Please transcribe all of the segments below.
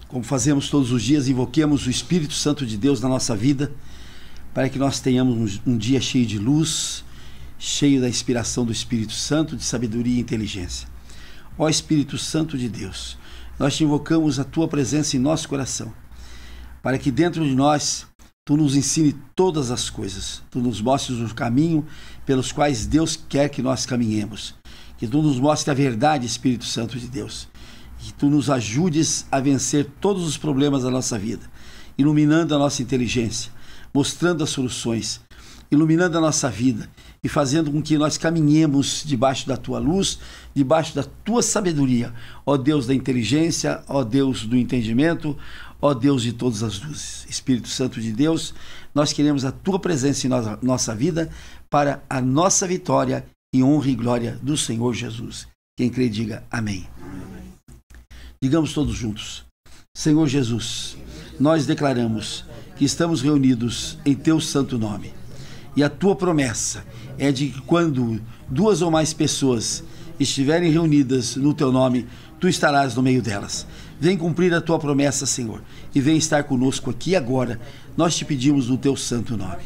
como fazemos todos os dias, invoquemos o Espírito Santo de Deus na nossa vida, para que nós tenhamos um dia cheio de luz, cheio da inspiração do Espírito Santo, de sabedoria e inteligência. Ó Espírito Santo de Deus, nós te invocamos a tua presença em nosso coração, para que dentro de nós tu nos ensine todas as coisas, tu nos mostres o caminho pelos quais Deus quer que nós caminhemos, que tu nos mostres a verdade, Espírito Santo de Deus, que tu nos ajudes a vencer todos os problemas da nossa vida, iluminando a nossa inteligência, mostrando as soluções, iluminando a nossa vida e fazendo com que nós caminhemos debaixo da tua luz, debaixo da tua sabedoria, ó Deus da inteligência, ó Deus do entendimento, ó Deus de todas as luzes. Espírito Santo de Deus, nós queremos a tua presença em nossa vida para a nossa vitória e honra e glória do Senhor Jesus. Quem crê, diga amém. Digamos todos juntos: Senhor Jesus, nós declaramos que estamos reunidos em teu santo nome. E a tua promessa é de que quando duas ou mais pessoas estiverem reunidas no teu nome, tu estarás no meio delas. Vem cumprir a tua promessa, Senhor, e vem estar conosco aqui agora. Nós te pedimos no teu santo nome.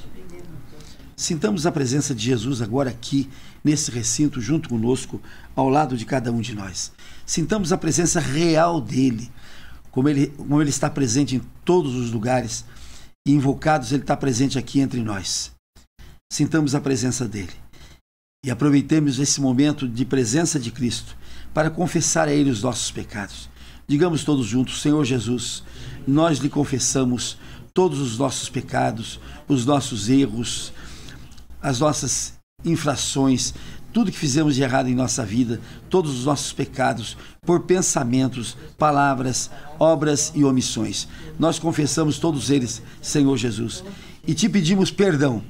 Sintamos a presença de Jesus agora aqui, nesse recinto, junto conosco, ao lado de cada um de nós. Sintamos a presença real dele, como ele está presente em todos os lugares, e invocados ele está presente aqui entre nós. Sintamos a presença dele e aproveitemos esse momento de presença de Cristo para confessar a ele os nossos pecados. Digamos todos juntos: Senhor Jesus, nós lhe confessamos todos os nossos pecados, os nossos erros, as nossas infrações, tudo que fizemos de errado em nossa vida, todos os nossos pecados, por pensamentos, palavras, obras e omissões. Nós confessamos todos eles, Senhor Jesus, e te pedimos perdão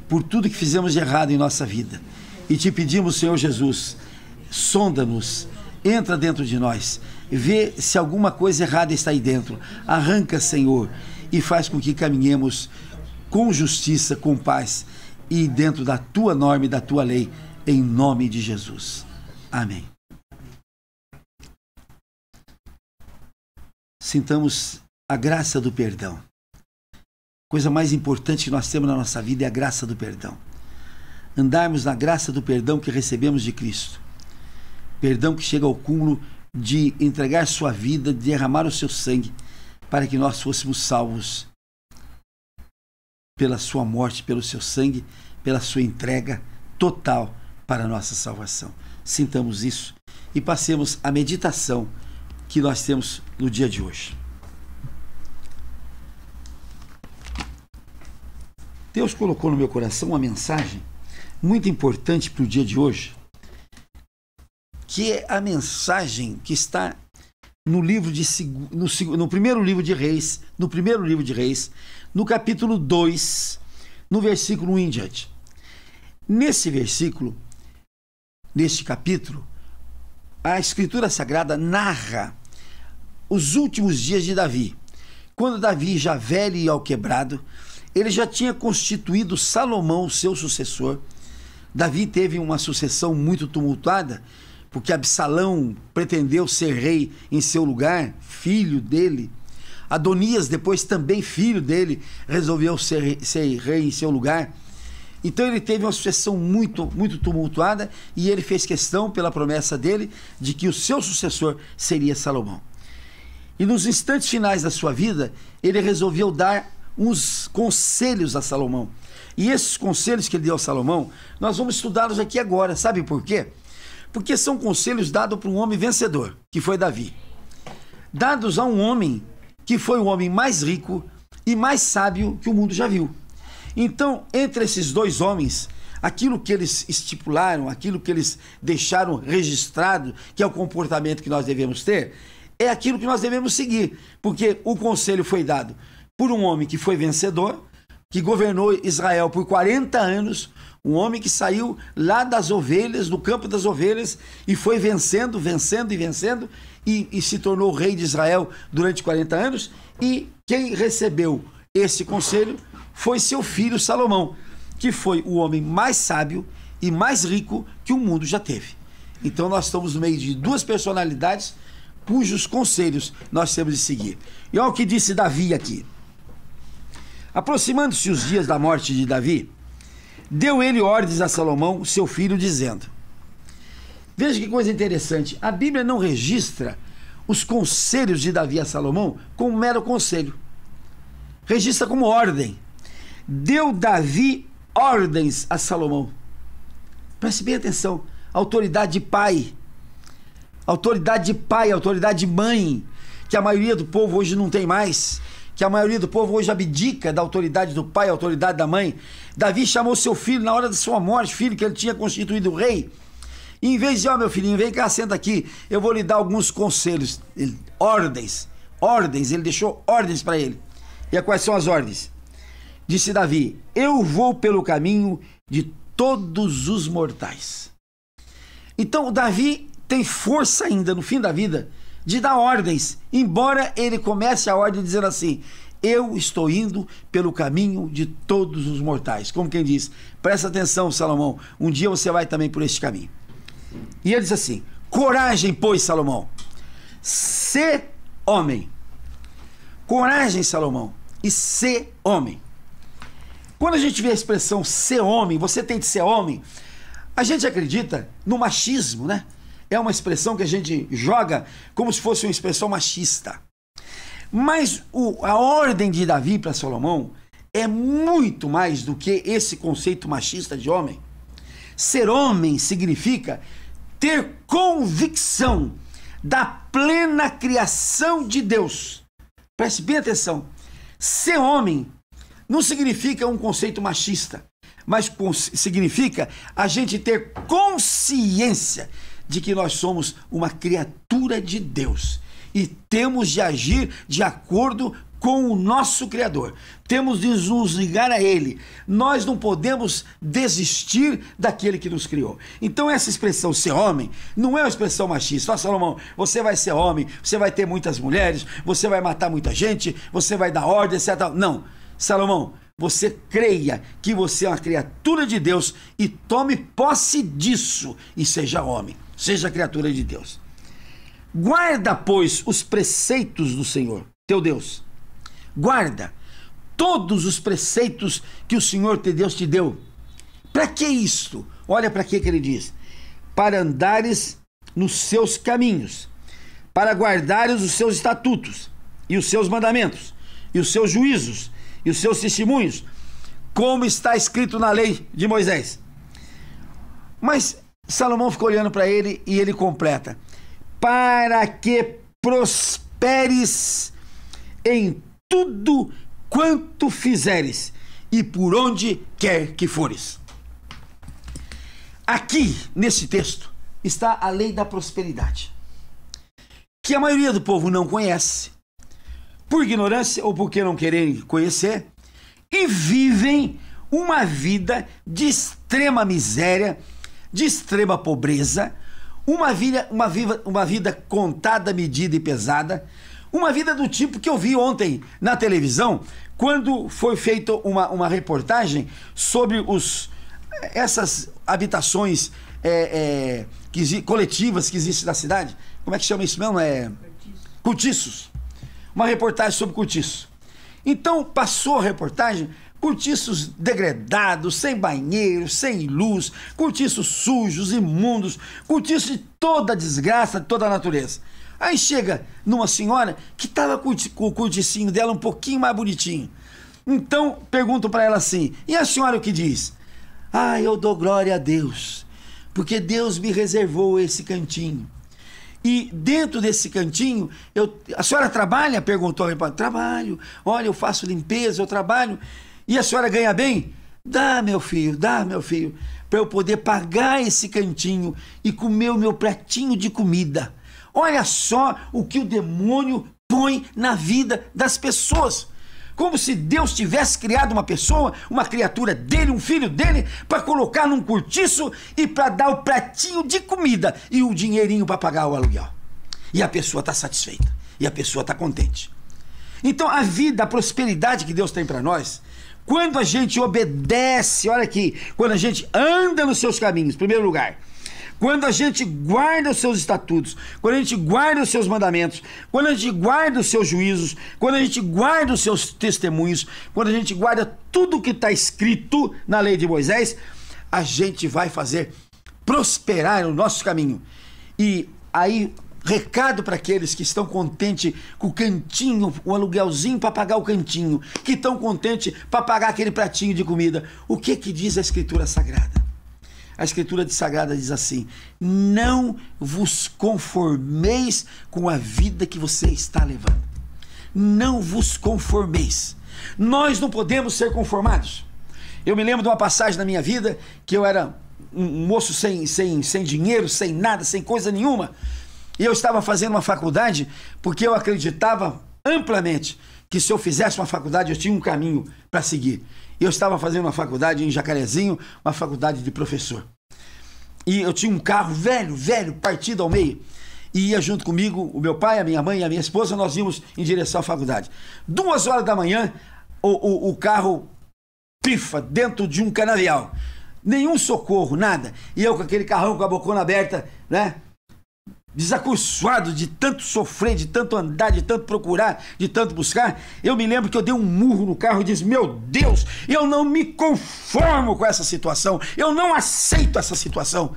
por tudo que fizemos de errado em nossa vida. E te pedimos, Senhor Jesus, sonda-nos, entra dentro de nós, vê se alguma coisa errada está aí dentro, arranca, Senhor, e faz com que caminhemos com justiça, com paz, e dentro da tua norma e da tua lei, em nome de Jesus. Amém. Sintamos a graça do perdão. Coisa mais importante que nós temos na nossa vida é a graça do perdão. Andarmos na graça do perdão que recebemos de Cristo. Perdão que chega ao cúmulo de entregar sua vida, de derramar o seu sangue, para que nós fôssemos salvos pela sua morte, pelo seu sangue, pela sua entrega total para a nossa salvação. Sintamos isso e passemos a meditação que nós temos no dia de hoje. Deus colocou no meu coração uma mensagem muito importante para o dia de hoje, que é a mensagem que está no livro no primeiro livro de Reis, no capítulo 2, no versículo 1 em diante. Nesse versículo, neste capítulo, a Escritura Sagrada narra os últimos dias de Davi. Quando Davi, já velho e alquebrado, ele já tinha constituído Salomão, seu sucessor. Davi teve uma sucessão muito tumultuada, porque Absalão pretendeu ser rei em seu lugar, filho dele. Adonias, depois também filho dele, resolveu ser rei em seu lugar. Então ele teve uma sucessão muito tumultuada, e ele fez questão, pela promessa dele, de que o seu sucessor seria Salomão. E nos instantes finais da sua vida, ele resolveu dar uns conselhos a Salomão. E esses conselhos que ele deu a Salomão, nós vamos estudá-los aqui agora. Sabe por quê? Porque são conselhos dados para um homem vencedor, que foi Davi. Dados a um homem que foi o homem mais rico e mais sábio que o mundo já viu. Então, entre esses dois homens, aquilo que eles estipularam, aquilo que eles deixaram registrado, que é o comportamento que nós devemos ter, é aquilo que nós devemos seguir. Porque o conselho foi dado por um homem que foi vencedor, que governou Israel por 40 anos, um homem que saiu lá das ovelhas, do campo das ovelhas, e foi vencendo e se tornou rei de Israel durante 40 anos, e quem recebeu esse conselho foi seu filho Salomão, que foi o homem mais sábio e mais rico que o mundo já teve. Então nós estamos no meio de duas personalidades cujos conselhos nós temos de seguir. E olha o que disse Davi aqui. Aproximando-se os dias da morte de Davi, deu ele ordens a Salomão, seu filho, dizendo... Veja que coisa interessante. A Bíblia não registra os conselhos de Davi a Salomão como um mero conselho. Registra como ordem. Deu Davi ordens a Salomão. Preste bem atenção. Autoridade de pai. Autoridade de pai, autoridade de mãe, que a maioria do povo hoje não tem mais. Que a maioria do povo hoje abdica da autoridade do pai, a autoridade da mãe. Davi chamou seu filho na hora da sua morte, filho que ele tinha constituído rei. E em vez de, ó, meu filhinho, vem cá, senta aqui, eu vou lhe dar alguns conselhos, ordens, ele deixou ordens para ele. E quais são as ordens? Disse Davi, eu vou pelo caminho de todos os mortais. Então, Davi tem força ainda no fim da vida de dar ordens, embora ele comece a ordem dizendo assim, eu estou indo pelo caminho de todos os mortais. Como quem diz, presta atenção, Salomão, um dia você vai também por este caminho. E ele diz assim, coragem, pois, Salomão, sê homem. Coragem, Salomão, e sê homem. Quando a gente vê a expressão ser homem, você tem de ser homem, a gente acredita no machismo, né? É uma expressão que a gente joga como se fosse uma expressão machista. Mas a ordem de Davi para Salomão é muito mais do que esse conceito machista de homem. Ser homem significa ter convicção da plena criação de Deus. Preste bem atenção. Ser homem não significa um conceito machista, mas significa a gente ter consciência de que nós somos uma criatura de Deus e temos de agir de acordo com o nosso Criador. Temos de nos ligar a Ele. Nós não podemos desistir daquele que nos criou. Então essa expressão ser homem não é uma expressão machista. Ó, Salomão, você vai ser homem, você vai ter muitas mulheres, você vai matar muita gente, você vai dar ordem, etc. Não, Salomão, você creia que você é uma criatura de Deus e tome posse disso e seja homem, seja criatura de Deus. Guarda, pois, os preceitos do Senhor, teu Deus. Guarda todos os preceitos que o Senhor teu Deus te deu. Para que isto? Olha para que ele diz. Para andares nos seus caminhos, para guardares os seus estatutos e os seus mandamentos e os seus juízos e os seus testemunhos, como está escrito na lei de Moisés. Mas Salomão ficou olhando para ele e ele completa. Para que prosperes em tudo quanto fizeres e por onde quer que fores. Aqui, nesse texto, está a lei da prosperidade, que a maioria do povo não conhece, por ignorância ou porque não querem conhecer, e vivem uma vida de extrema miséria, de extrema pobreza, uma vida contada, medida e pesada, uma vida do tipo que eu vi ontem na televisão, quando foi feita uma reportagem sobre essas habitações coletivas que existem na cidade. Como é que chama isso mesmo? Cortiços. Uma reportagem sobre cortiço. Então passou a reportagem, cortiços degradados, sem banheiro, sem luz, cortiços sujos, imundos, cortiços de toda a desgraça, de toda a natureza. Aí chega numa senhora que estava com o corticinho dela um pouquinho mais bonitinho. Então pergunto para ela assim, e a senhora o que diz? Ah, eu dou glória a Deus, porque Deus me reservou esse cantinho. E dentro desse cantinho, a senhora trabalha? Perguntou a repórter. Trabalho, olha, eu faço limpeza, eu trabalho. E a senhora ganha bem? Dá, meu filho, para eu poder pagar esse cantinho e comer o meu pratinho de comida. Olha só o que o demônio põe na vida das pessoas. Como se Deus tivesse criado uma pessoa, uma criatura dele, um filho dele, para colocar num cortiço e para dar o pratinho de comida e o dinheirinho para pagar o aluguel. E a pessoa está satisfeita, e a pessoa está contente. Então a vida, a prosperidade que Deus tem para nós, quando a gente obedece, olha aqui, quando a gente anda nos seus caminhos, em primeiro lugar, Quando a gente guarda os seus estatutos, quando a gente guarda os seus mandamentos, quando a gente guarda os seus juízos, quando a gente guarda os seus testemunhos, quando a gente guarda tudo que está escrito na lei de Moisés, a gente vai fazer prosperar o nosso caminho. E aí, recado para aqueles que estão contentes com o cantinho, o aluguelzinho para pagar o cantinho, que estão contentes para pagar aquele pratinho de comida. O que diz a Escritura Sagrada? A Escritura Sagrada diz assim: não vos conformeis com a vida que você está levando. Não vos conformeis. Nós não podemos ser conformados. Eu me lembro de uma passagem na minha vida que eu era um moço sem dinheiro, sem nada, sem coisa nenhuma. E eu estava fazendo uma faculdade porque eu acreditava amplamente que se eu fizesse uma faculdade eu tinha um caminho para seguir. Eu estava fazendo uma faculdade em Jacarezinho, uma faculdade de professor. E eu tinha um carro velho, partido ao meio. E ia junto comigo o meu pai, a minha mãe e a minha esposa, nós íamos em direção à faculdade. 2 horas da manhã, o carro pifa dentro de um canavial. Nenhum socorro, nada. E eu com aquele carrão com a bocona aberta, né? Desacursoado de tanto sofrer, de tanto andar, de tanto procurar, de tanto buscar. Eu me lembro que eu dei um murro no carro e disse: meu Deus, eu não me conformo com essa situação, eu não aceito essa situação.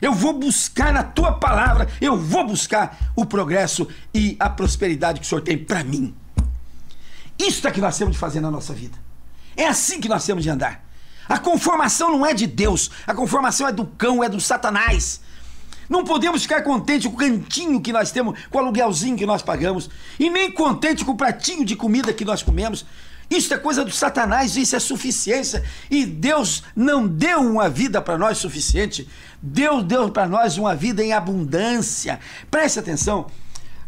Eu vou buscar na tua palavra, eu vou buscar o progresso e a prosperidade que o Senhor tem para mim. Isso é que nós temos de fazer na nossa vida. É assim que nós temos de andar. A conformação não é de Deus, a conformação é do cão, é do Satanás. Não podemos ficar contentes com o cantinho que nós temos, com o aluguelzinho que nós pagamos, e nem contentes com o pratinho de comida que nós comemos. Isso é coisa do Satanás, isso é suficiência. E Deus não deu uma vida para nós suficiente. Deus deu para nós uma vida em abundância. Preste atenção.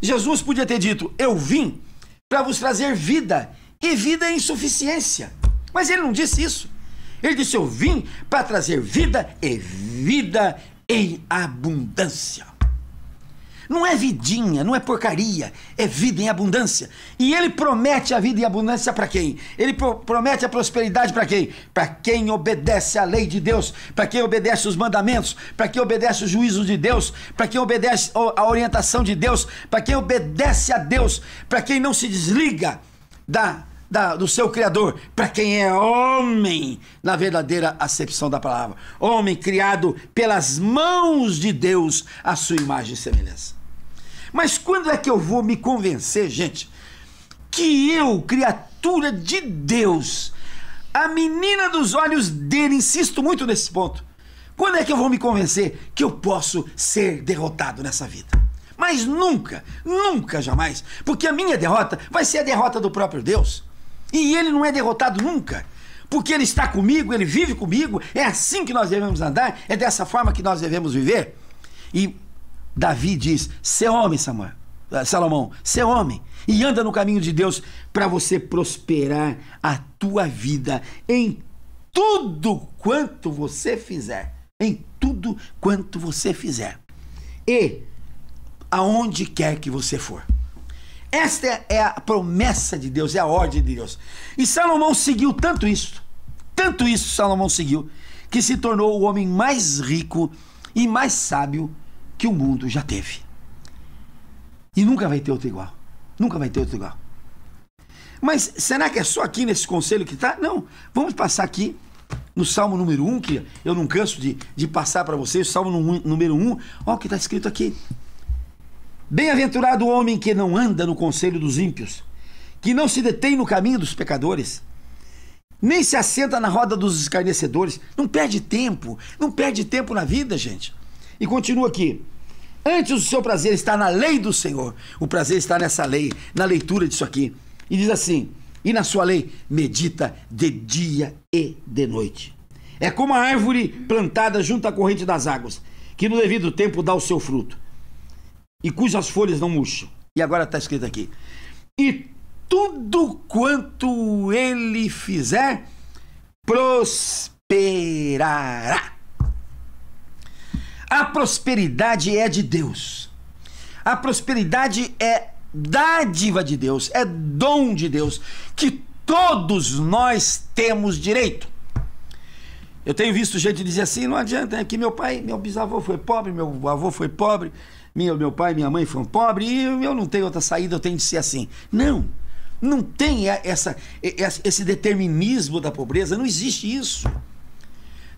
Jesus podia ter dito: eu vim para vos trazer vida, e vida em suficiência. Mas ele não disse isso. Ele disse: eu vim para trazer vida e vida em abundância. Não é vidinha, não é porcaria, é vida em abundância. E ele promete a vida em abundância para quem? Ele promete a prosperidade para quem? Para quem obedece à lei de Deus, para quem obedece os mandamentos, para quem obedece os juízos de Deus, para quem obedece a orientação de Deus, para quem obedece a Deus, para quem não se desliga do seu Criador, para quem é homem, na verdadeira acepção da palavra. Homem criado pelas mãos de Deus, à sua imagem e semelhança. Mas quando é que eu vou me convencer, gente, que eu, criatura de Deus, a menina dos olhos dele, insisto muito nesse ponto, quando é que eu vou me convencer que eu posso ser derrotado nessa vida? Mas nunca, jamais, porque a minha derrota vai ser a derrota do próprio Deus. E ele não é derrotado nunca, porque ele está comigo, ele vive comigo. É assim que nós devemos andar, é dessa forma que nós devemos viver. E Davi diz: ser homem, Salomão, ser homem, e anda no caminho de Deus para você prosperar a tua vida em tudo quanto você fizer. Em tudo quanto você fizer. E aonde quer que você for. Esta é a promessa de Deus, é a ordem de Deus. E Salomão seguiu tanto isso Salomão seguiu, que se tornou o homem mais rico e mais sábio que o mundo já teve. E nunca vai ter outro igual. Nunca vai ter outro igual. Mas será que é só aqui nesse conselho que está? Não. Vamos passar aqui no Salmo número 1, que eu não canso de passar para vocês, o Salmo número 1, olha o que está escrito aqui. Bem-aventurado o homem que não anda no conselho dos ímpios, que não se detém no caminho dos pecadores, nem se assenta na roda dos escarnecedores. Não perde tempo na vida, gente. E continua aqui: antes o seu prazer está na lei do Senhor. O prazer está nessa lei, na leitura disso aqui. E diz assim: e na sua lei medita de dia e de noite. É como a árvore plantada junto à corrente das águas, que no devido tempo dá o seu fruto, e cujas folhas não murcham. E agora está escrito aqui: e tudo quanto ele fizer, prosperará. A prosperidade é de Deus. A prosperidade é dádiva de Deus, é dom de Deus, que todos nós temos direito. Eu tenho visto gente dizer assim, não adianta, é que meu bisavô foi pobre, meu avô foi pobre, meu pai e minha mãe foram pobres, e eu não tenho outra saída, eu tenho de ser assim. Não tem esse determinismo da pobreza, não existe isso.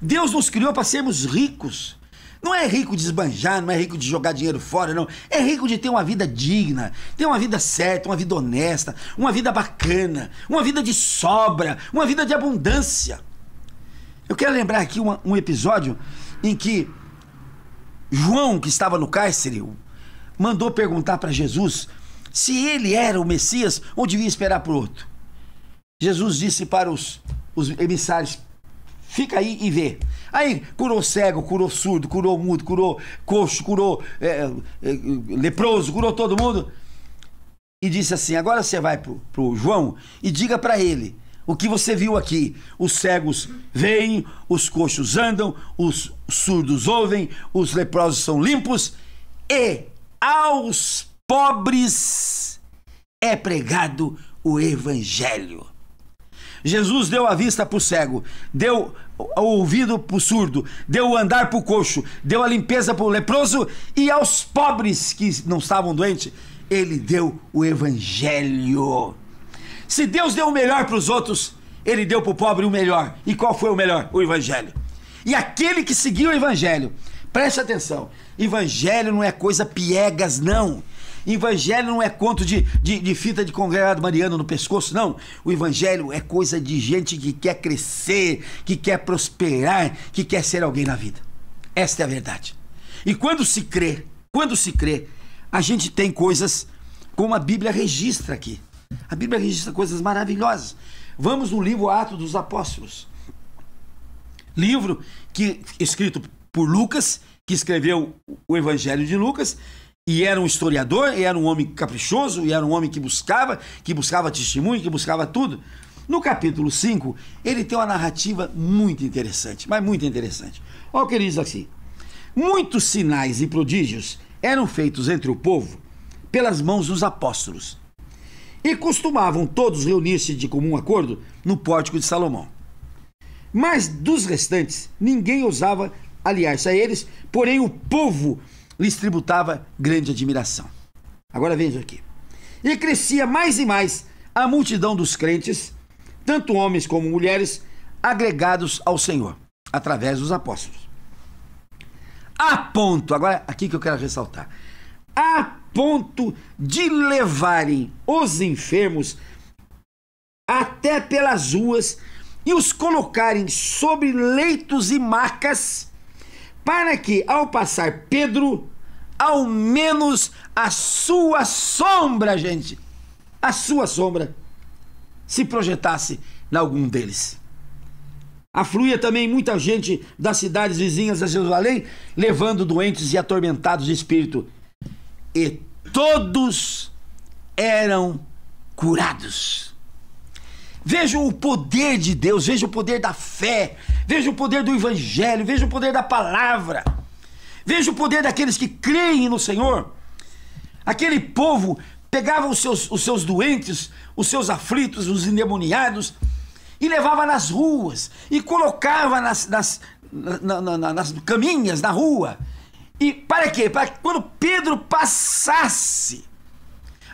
Deus nos criou para sermos ricos. Não é rico de esbanjar, não é rico de jogar dinheiro fora, não. É rico de ter uma vida digna, ter uma vida certa, uma vida honesta, uma vida bacana, uma vida de sobra, uma vida de abundância. Eu quero lembrar aqui um episódio em que João, que estava no cárcere, mandou perguntar para Jesus se ele era o Messias ou devia esperar por outro. Jesus disse para os emissários, fica aí e vê. Aí curou cego, curou surdo, curou mudo, curou coxo, curou leproso, curou todo mundo. E disse assim, agora você vai pro João e diga para ele o que você viu aqui. Os cegos veem, os coxos andam, os surdos ouvem, os leprosos são limpos e aos pobres é pregado o evangelho. Jesus deu a vista para o cego, deu o ouvido para o surdo, deu o andar para o coxo, deu a limpeza para o leproso e aos pobres que não estavam doentes, ele deu o evangelho. Se Deus deu o melhor para os outros, ele deu para o pobre o melhor. E qual foi o melhor? O evangelho. E aquele que seguiu o evangelho, preste atenção, evangelho não é coisa piegas, não. Evangelho não é conto de fita de congregado mariano no pescoço, não. O evangelho é coisa de gente que quer crescer, que quer prosperar, que quer ser alguém na vida. Esta é a verdade. E quando se crê, a gente tem coisas como a Bíblia registra aqui. A Bíblia registra coisas maravilhosas. Vamos no livro Atos dos Apóstolos. Livro escrito por Lucas, que escreveu o Evangelho de Lucas, e era um historiador, e era um homem caprichoso, e era um homem que buscava testemunho, que buscava tudo. No capítulo 5, ele tem uma narrativa muito interessante, mas muito interessante. Olha o que ele diz assim: muitos sinais e prodígios eram feitos entre o povo pelas mãos dos apóstolos, e costumavam todos reunir-se de comum acordo no pórtico de Salomão. Mas dos restantes, ninguém ousava aliar-se a eles, porém o povo lhes tributava grande admiração. Agora veja aqui. E crescia mais e mais a multidão dos crentes, tanto homens como mulheres, agregados ao Senhor, através dos apóstolos. A ponto, agora aqui que eu quero ressaltar, a ponto de levarem os enfermos até pelas ruas e os colocarem sobre leitos e macas, para que, ao passar Pedro, ao menos a sua sombra, gente, a sua sombra, se projetasse em algum deles. Afluía também muita gente das cidades vizinhas a Jerusalém, levando doentes e atormentados de espírito, e todos eram curados. Vejam o poder de Deus, vejam o poder da fé, vejam o poder do evangelho, vejam o poder da palavra, vejam o poder daqueles que creem no Senhor. Aquele povo pegava os seus doentes, os seus aflitos, os endemoniados, e levava nas ruas, e colocava nas caminhas, na rua. E para quê? Para que quando Pedro passasse,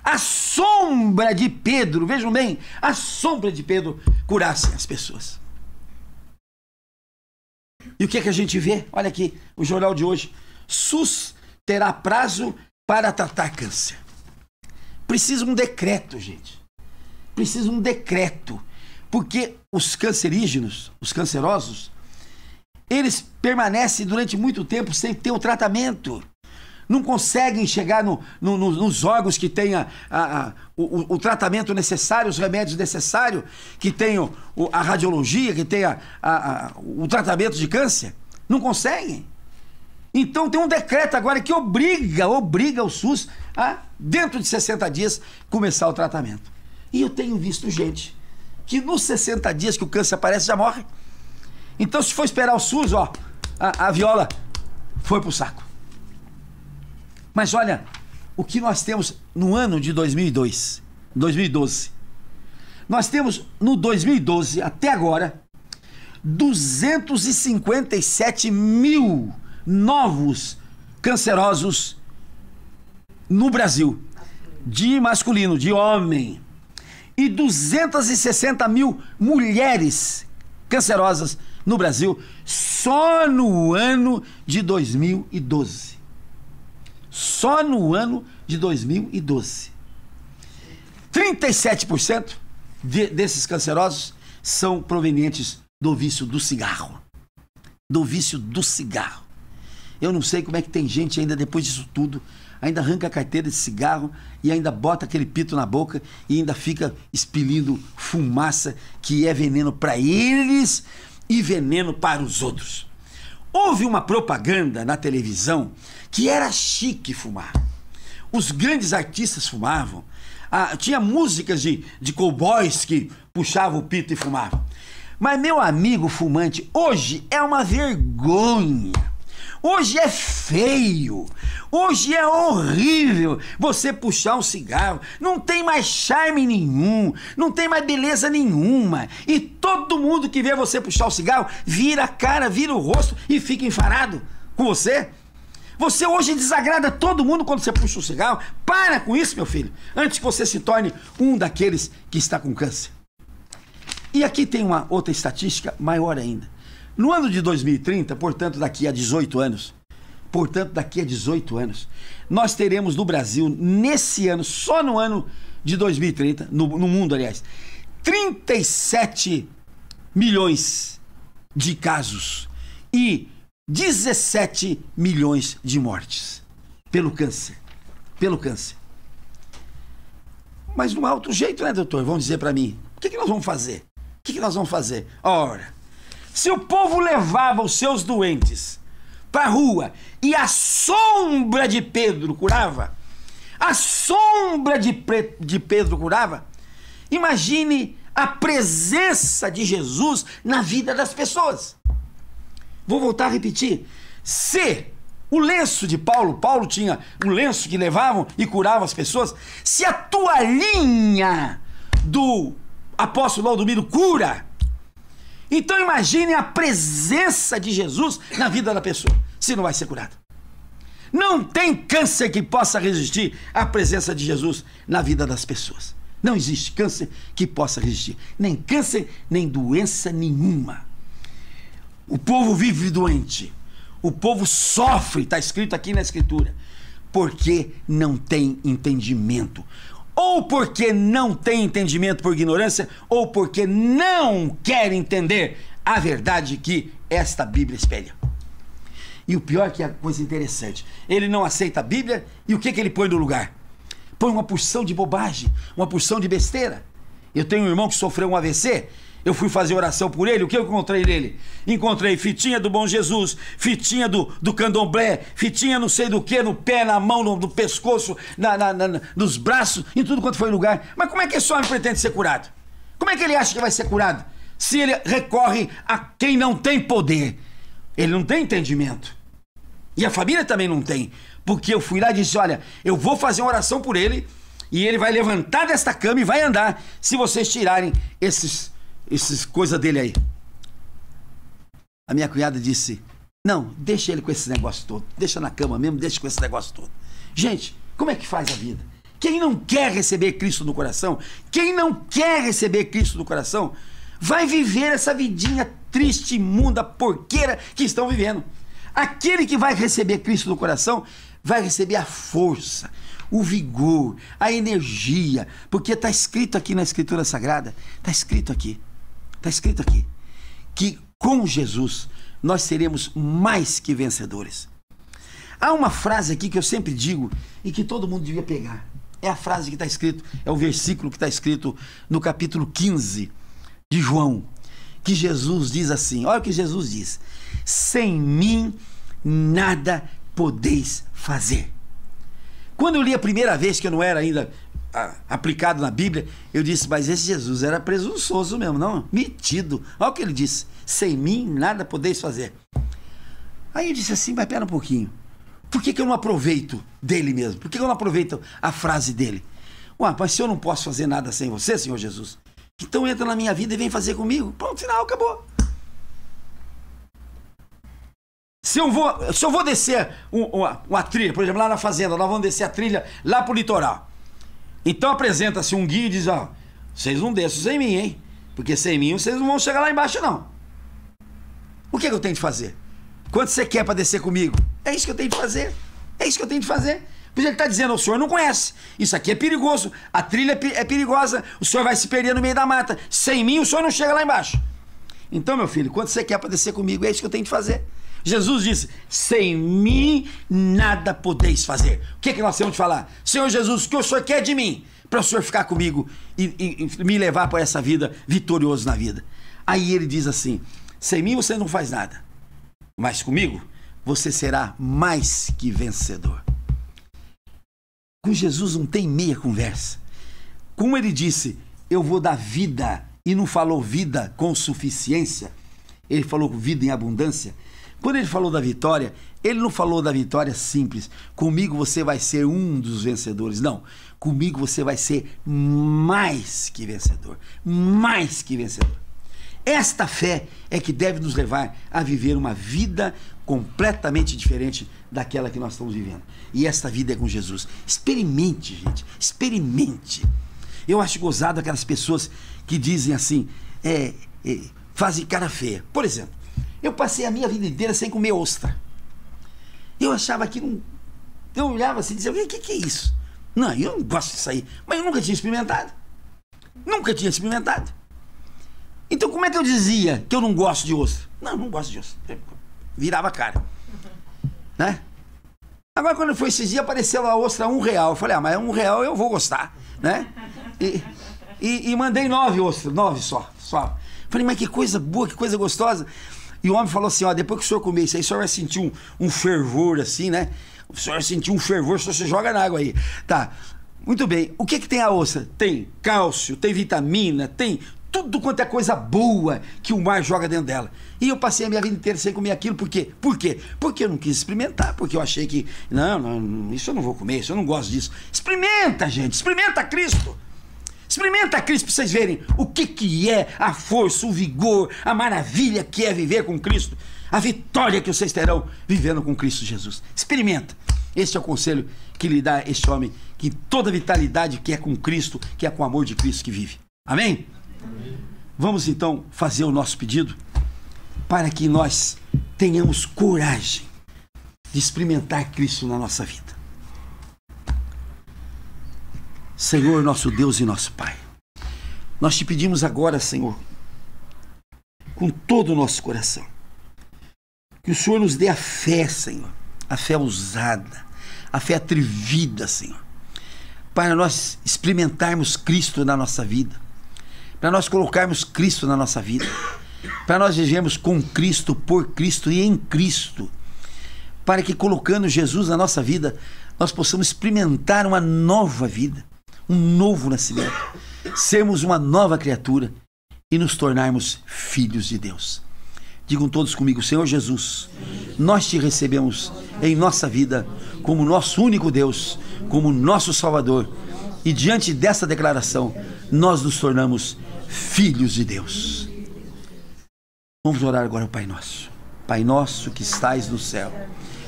a sombra de Pedro, vejam bem, a sombra de Pedro curasse as pessoas. E o que é que a gente vê? Olha aqui, o jornal de hoje. SUS terá prazo para tratar câncer. Precisa um decreto, gente. Precisa um decreto. Porque os cancerígenos, os cancerosos, eles permanecem durante muito tempo sem ter o tratamento. Não conseguem chegar nos órgãos que tenha o tratamento necessário, os remédios necessários, que tenham a radiologia, que tenha o tratamento de câncer. Não conseguem. Então tem um decreto agora que obriga o SUS a, dentro de 60 dias, começar o tratamento. E eu tenho visto gente que nos 60 dias que o câncer aparece já morre. Então, se for esperar o SUS, ó, a viola foi pro saco. Mas olha o que nós temos no ano de 2012. Nós temos no 2012, até agora, 257 mil novos cancerosos no Brasil, de masculino, de homem, e 260 mil mulheres cancerosas no Brasil, só no ano de 2012. Só no ano de 2012. 37% desses cancerosos são provenientes do vício do cigarro. Do vício do cigarro. Eu não sei como é que tem gente ainda, depois disso tudo, ainda arranca a carteira de cigarro e ainda bota aquele pito na boca e ainda fica expelindo fumaça que é veneno para eles e veneno para os outros. Houve uma propaganda na televisão que era chique fumar. Os grandes artistas fumavam. Tinha músicas de cowboys que puxavam o pito e fumavam. Mas, meu amigo fumante, hoje é uma vergonha. Hoje é feio. Hoje é horrível você puxar um cigarro. Não tem mais charme nenhum. Não tem mais beleza nenhuma. E todo mundo que vê você puxar o cigarro vira a cara, vira o rosto e fica enfarado com você. Você hoje desagrada todo mundo quando você puxa o cigarro. Para com isso, meu filho, antes que você se torne um daqueles que está com câncer. E aqui tem uma outra estatística maior ainda. No ano de 2030, portanto daqui a 18 anos, nós teremos no Brasil, nesse ano, só no ano de 2030, no mundo, aliás, 37 milhões de casos e 17 milhões de mortes pelo câncer. Mas não há outro jeito, né, doutor? Vão dizer para mim, o que nós vamos fazer? Ora, se o povo levava os seus doentes para a rua e a sombra de Pedro curava, imagine a presença de Jesus na vida das pessoas. Vou voltar a repetir. Se o lenço de Paulo tinha um lenço que levavam e curavam as pessoas, se a toalhinha do apóstolo Valdomiro cura, então imagine a presença de Jesus na vida da pessoa, se não vai ser curado. Não tem câncer que possa resistir à presença de Jesus na vida das pessoas. Não existe câncer que possa resistir. Nem câncer, nem doença nenhuma. O povo vive doente. O povo sofre, está escrito aqui na Escritura, porque não tem entendimento. Ou porque não tem entendimento por ignorância, ou porque não quer entender a verdade que esta Bíblia espelha. E o pior que é a coisa interessante, ele não aceita a Bíblia e o que ele põe no lugar? Põe uma porção de bobagem, uma porção de besteira. Eu tenho um irmão que sofreu um AVC, eu fui fazer oração por ele, o que eu encontrei nele? Encontrei fitinha do Bom Jesus, fitinha do candomblé, fitinha não sei do que, no pé, na mão, no pescoço, nos braços, em tudo quanto foi lugar. Mas como é que esse homem pretende ser curado? Como é que ele acha que vai ser curado? Se ele recorre a quem não tem poder. Ele não tem entendimento. E a família também não tem. Porque eu fui lá e disse, olha, eu vou fazer uma oração por ele e ele vai levantar desta cama e vai andar se vocês tirarem esses coisas dele aí. A minha cunhada disse, não, deixa ele com esse negócio todo, deixa na cama mesmo, deixa com esse negócio todo. Gente, como é que faz a vida? Quem não quer receber Cristo no coração, vai viver essa vidinha triste, imunda, porqueira que estão vivendo. Aquele que vai receber Cristo no coração vai receber a força, o vigor, a energia, porque está escrito aqui na Escritura Sagrada, está escrito aqui, que com Jesus nós seremos mais que vencedores. Há uma frase aqui que eu sempre digo e que todo mundo devia pegar. É a frase que está escrito, é o versículo que está escrito no capítulo 15 de João, que Jesus diz assim, olha o que Jesus diz, sem mim nada podeis fazer. Quando eu li a primeira vez, que eu não era ainda aplicado na Bíblia, eu disse, mas esse Jesus era presunçoso mesmo, não? Metido. Olha o que ele disse, sem mim nada podeis fazer. Aí eu disse assim, mas pera um pouquinho, por que eu não aproveito dele mesmo? Por que eu não aproveito a frase dele? Ué, mas se eu não posso fazer nada sem você, Senhor Jesus, então entra na minha vida e vem fazer comigo. Pronto, final, acabou. Se eu vou descer uma trilha, por exemplo, lá na fazenda, nós vamos descer a trilha lá pro litoral. Então apresenta-se um guia e diz, ó, vocês não desçam sem mim, hein? Porque sem mim vocês não vão chegar lá embaixo, não. O que eu tenho de fazer? Quanto você quer para descer comigo? É isso que eu tenho de fazer. É isso que eu tenho de fazer. Porque ele está dizendo, o senhor não conhece. Isso aqui é perigoso. A trilha é perigosa. O senhor vai se perder no meio da mata. Sem mim, o senhor não chega lá embaixo. Então, meu filho, quanto você quer para descer comigo? É isso que eu tenho de fazer. Jesus disse, sem mim nada podeis fazer. O que nós temos de falar? Senhor Jesus, o que o senhor quer de mim? Para o senhor ficar comigo e me levar para essa vida vitorioso na vida. Aí ele diz assim, sem mim você não faz nada. Mas comigo, você será mais que vencedor. Com Jesus não tem meia conversa. Como ele disse, eu vou dar vida, e não falou vida com suficiência, ele falou vida em abundância. Quando ele falou da vitória, ele não falou da vitória simples. Comigo você vai ser um dos vencedores. Não, comigo você vai ser mais que vencedor. Mais que vencedor. Esta fé é que deve nos levar a viver uma vida completamente diferente daquela que nós estamos vivendo. E esta vida é com Jesus. Experimente, gente. Experimente. Eu acho gozado aquelas pessoas que dizem assim, fazem cara feia. Por exemplo, eu passei a minha vida inteira sem comer ostra. Eu achava que não... Eu olhava assim e dizia, o que é isso? Não, eu não gosto disso aí. Mas eu nunca tinha experimentado. Nunca tinha experimentado. Então como é que eu dizia que eu não gosto de ostra? Não, não gosto de ostra. Virava a cara. Né? Agora quando foi esses dias, apareceu a ostra a R$1. Eu falei, mas R$1 eu vou gostar. Né? E mandei 9 ostras, 9 só. Falei, mas que coisa boa, que coisa gostosa. E o homem falou assim, ó, depois que o senhor comer isso aí, o senhor vai sentir um fervor assim, né? O senhor vai sentir um fervor, o senhor se joga na água aí. Tá, muito bem. O que tem a ostra? Tem cálcio, tem vitamina, tem tudo quanto é coisa boa que o mar joga dentro dela. E eu passei a minha vida inteira sem comer aquilo, por quê? Por quê? Porque eu não quis experimentar, porque eu achei que, não, isso eu não vou comer, isso eu não gosto disso. Experimenta, gente, experimenta Cristo. Experimenta Cristo para vocês verem o que é a força, o vigor, a maravilha que é viver com Cristo, a vitória que vocês terão vivendo com Cristo Jesus. Experimenta. Este é o conselho que lhe dá este homem, que toda vitalidade que é com Cristo, que é com o amor de Cristo que vive. Amém? Amém. Vamos então fazer o nosso pedido para que nós tenhamos coragem de experimentar Cristo na nossa vida. Senhor, nosso Deus e nosso Pai, nós te pedimos agora, Senhor, com todo o nosso coração, que o Senhor nos dê a fé, Senhor, a fé ousada, a fé atrevida, Senhor, para nós experimentarmos Cristo na nossa vida, para nós colocarmos Cristo na nossa vida, para nós vivermos com Cristo, por Cristo e em Cristo, para que colocando Jesus na nossa vida, nós possamos experimentar uma nova vida, um novo nascimento, sermos uma nova criatura e nos tornarmos filhos de Deus. Digam todos comigo, Senhor Jesus, nós te recebemos em nossa vida como nosso único Deus, como nosso Salvador, e diante dessa declaração, nós nos tornamos filhos de Deus. Vamos orar agora ao Pai Nosso. Pai nosso que estais no céu,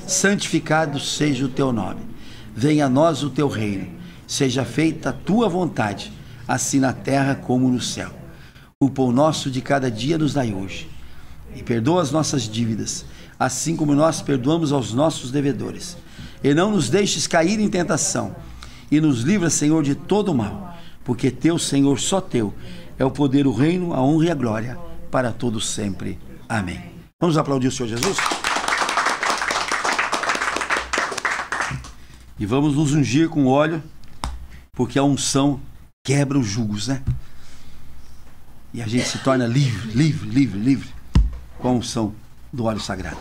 santificado seja o teu nome, venha a nós o teu reino, seja feita a tua vontade, assim na terra como no céu. O pão nosso de cada dia nos dai hoje. E perdoa as nossas dívidas, assim como nós perdoamos aos nossos devedores. E não nos deixes cair em tentação. E nos livra, Senhor, de todo o mal. Porque teu, Senhor, só teu, é o poder, o reino, a honra e a glória, para todos sempre. Amém. Vamos aplaudir o Senhor Jesus? E vamos nos ungir com óleo, porque a unção quebra os jugos, né? E a gente se torna livre com a unção do óleo sagrado.